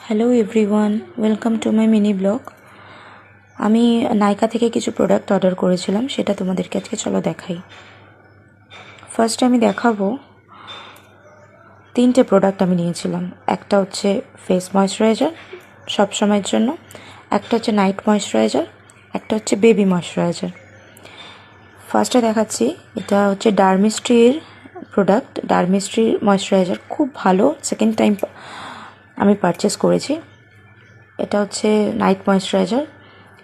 Hello everyone, welcome to my mini blog. আমি নাইকা থেকে কিছু প্রোডাক্ট অর্ডার করেছিলাম, সেটা তোমাদেরকে আজকে চলো দেখাই। ফার্স্ট আমি দেখাবো তিনটে প্রোডাক্ট আমি নিয়েছিলাম। একটা হচ্ছে ফেস ময়শ্চারাইজার সব সময়ের জন্য, একটা হচ্ছে নাইট ময়শ্চারাইজার, একটা হচ্ছে বেবি ময়শ্চারাইজার। ফার্স্টে দেখাচ্ছি, এটা হচ্ছে ডারমিস্ট্রির প্রোডাক্ট, ডারমিস্ট্রির ময়শ্চারাইজার, খুব ভালো। সেকেন্ড টাইম আমি পারচেস করেছি। এটা হচ্ছে নাইট ময়শ্চারাইজার।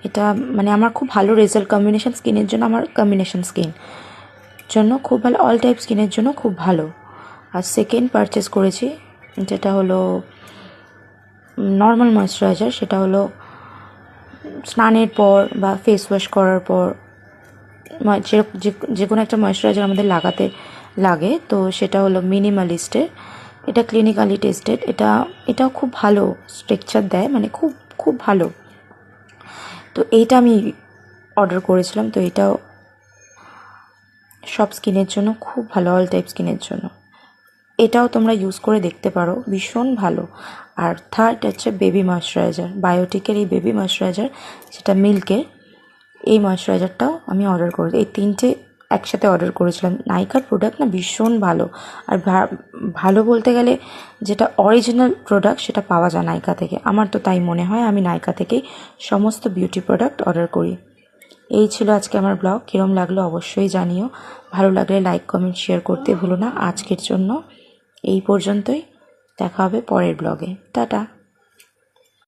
এটা মানে আমার খুব ভালো রেজাল্ট, কম্বিনেশন স্কিনের জন্য, আমার কম্বিনেশন স্কিন জন্য খুব ভালো, অল টাইপ স্কিনের জন্য খুব ভালো। আর সেকেন্ড পারচেস করেছি যেটা হলো নর্মাল ময়শ্চারাইজার, সেটা হলো স্নানের পর বা ফেস ওয়াশ করার পর যে কোনো একটা ময়শ্চারাইজার আমাদের লাগাতে লাগে, তো সেটা হলো মিনিমালিস্টের। এটা ক্লিনিক্যালি টেস্টেড, এটাও খুব ভালো স্ট্রাকচার দেয়, মানে খুব খুব ভালো। তো এইটা আমি অর্ডার করেছিলাম। তো এটাও সব স্কিনের জন্য খুব ভালো, অল টাইপ স্কিনের জন্য। এটাও তোমরা ইউজ করে দেখতে পারো, ভীষণ ভালো। আর থার্ড হচ্ছে বেবি ময়শ্চারাইজার, বায়োটিকের এই বেবি ময়শ্চারাইজার, যেটা মিল্কের, এই ময়শ্চারাইজারটাও আমি অর্ডার করি। এই তিনটে একসাথে অর্ডার করেছিলাম। নাইকার প্রোডাক্ট না ভীষণ ভালো। আর ভালো বলতে গেলে যেটা অরিজিনাল প্রোডাক্ট সেটা পাওয়া যায় নাইকা থেকে, আমার তো তাই মনে হয়। আমি নাইকা থেকেই সমস্ত বিউটি প্রোডাক্ট অর্ডার করি। এই ছিল আজকে আমার ব্লগ। কীরকম লাগলো অবশ্যই জানিও। ভালো লাগলে লাইক, কমেন্ট, শেয়ার করতে ভুলো না। আজকের জন্য এই পর্যন্তই, দেখা হবে পরের ব্লগে। টাটা।